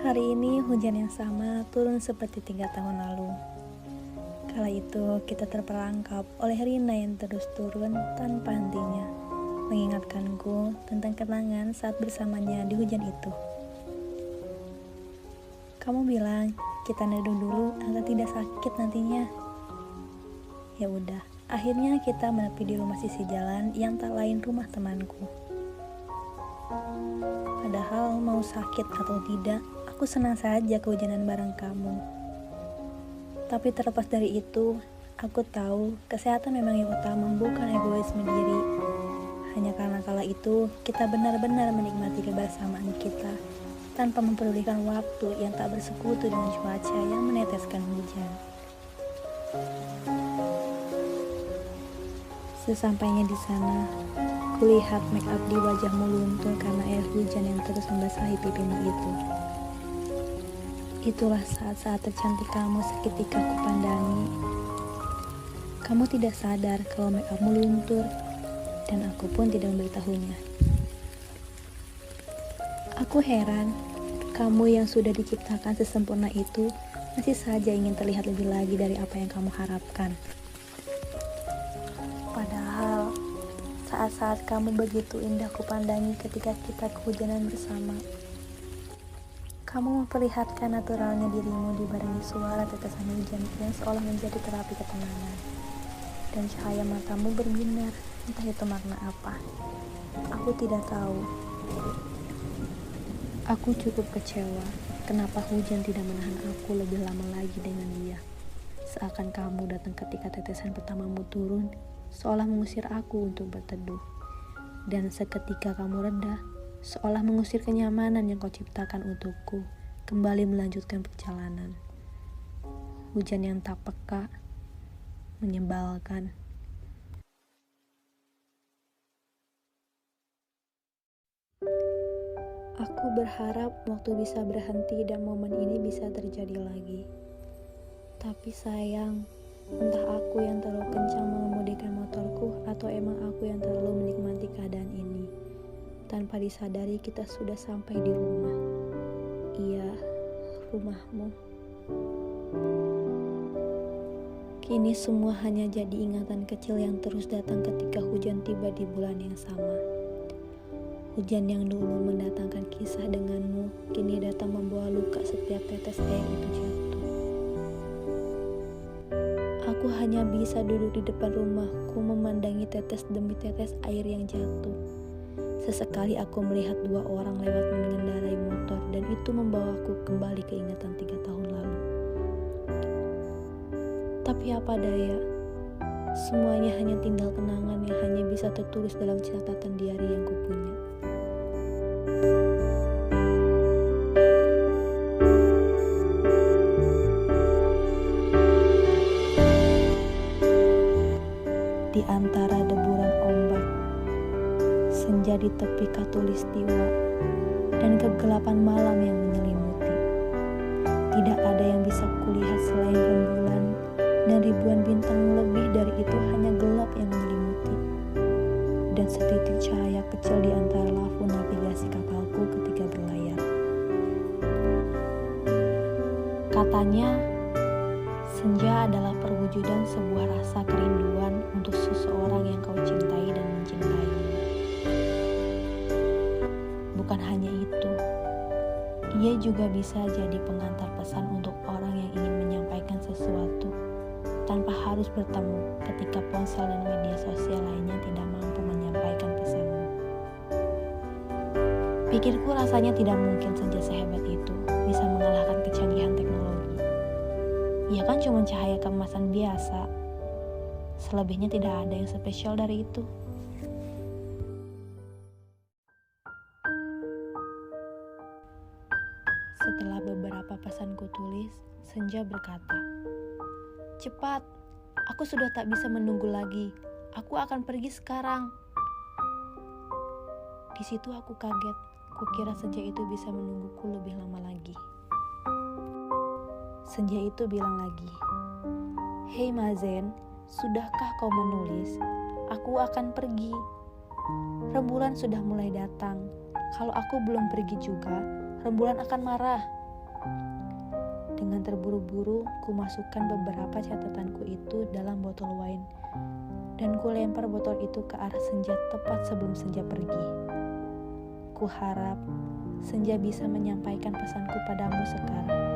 Hari ini hujan yang sama turun seperti 3 tahun lalu. Kala itu kita terperangkap oleh rina yang terus turun tanpa hentinya, mengingatkanku tentang kenangan saat bersamanya di hujan itu. Kamu bilang kita neduh dulu agar tidak sakit nantinya. Ya udah, akhirnya kita menepi di rumah sisi jalan yang tak lain rumah temanku. Padahal mau sakit atau tidak, aku senang saja kehujanan bareng kamu. Tapi terlepas dari itu, aku tahu kesehatan memang yang utama, bukan egoisme diri. Hanya karena kala itu, kita benar-benar menikmati kebersamaan kita, tanpa mempedulikan waktu yang tak bersekutu dengan cuaca yang meneteskan hujan. Sesampainya di sana, kulihat make up di wajahmu luntur karena air hujan yang terus membasahi pipimu itu. Itulah saat-saat tercantik kamu seketika kupandangi. Kamu tidak sadar kalau make upmu luntur, dan aku pun tidak memberitahunya. Aku heran, kamu yang sudah diciptakan sesempurna itu masih saja ingin terlihat lebih lagi dari apa yang kamu harapkan. Padahal saat-saat kamu begitu indah kupandangi ketika kita kehujanan bersama. Kamu memperlihatkan naturalnya dirimu dibarengi suara tetesan hujan yang seolah menjadi terapi ketenangan. Dan cahaya matamu berbinar, entah itu makna apa. Aku tidak tahu. Aku cukup kecewa, kenapa hujan tidak menahan aku lebih lama lagi dengan dia. Seakan kamu datang ketika tetesan pertamamu turun, seolah mengusir aku untuk berteduh. Dan seketika kamu reda, seolah mengusir kenyamanan yang kau ciptakan untukku, kembali melanjutkan perjalanan. Hujan yang tak peka, menyebalkan. Aku berharap waktu bisa berhenti dan momen ini bisa terjadi lagi. Tapi sayang, entah aku yang terlalu kencang mengemudikan motorku atau emang aku yang terlalu menikmati keadaan ini. Tanpa disadari kita sudah sampai di rumah. Iya, rumahmu. Kini semua hanya jadi ingatan kecil yang terus datang ketika hujan tiba di bulan yang sama. Hujan yang dulu mendatangkan kisah denganmu, kini datang membawa luka setiap tetes air itu jatuh. Aku hanya bisa duduk di depan rumahku memandangi tetes demi tetes air yang jatuh. Sesekali aku melihat 2 orang lewat mengendarai motor dan itu membawaku kembali ke ingatan 3 tahun lalu. Tapi apa daya, semuanya hanya tinggal kenangan yang hanya bisa tertulis dalam catatan diari yang kupunya. Di antara deburan ombak, senja di tepi khatulistiwa, dan kegelapan malam yang menyelimuti. Tidak ada yang bisa kulihat selain rembulan, dan ribuan bintang lebih dari itu hanya gelap yang menyelimuti. Dan setitik cahaya kecil di antara lampu navigasi kapalku ketika berlayar. Katanya, senja adalah perwujudan sebuah rasa kerinduan untuk seseorang yang kau cintai dan mencintaimu. Bukan hanya itu, ia juga bisa jadi pengantar pesan untuk orang yang ingin menyampaikan sesuatu tanpa harus bertemu ketika ponsel dan media sosial lainnya tidak mampu menyampaikan pesanmu. Pikirku rasanya tidak mungkin senja sehebat itu bisa mengalahkan kecanggihan teknologi. Ia kan cuma cahaya keemasan biasa. Selebihnya tidak ada yang spesial dari itu. Setelah beberapa pesan kutulis, senja berkata, "Cepat, aku sudah tak bisa menunggu lagi. Aku akan pergi sekarang." Di situ aku kaget. Kukira senja itu bisa menungguku lebih lama lagi. Senja itu bilang lagi, "Hei Mazen, sudahkah kau menulis? Aku akan pergi. Rembulan sudah mulai datang. Kalau aku belum pergi juga, rembulan akan marah. Dengan terburu-buru, ku masukkan beberapa catatanku itu dalam botol wine, dan ku lempar botol itu ke arah senja tepat sebelum senja pergi. Ku harap senja bisa menyampaikan pesanku padamu sekarang.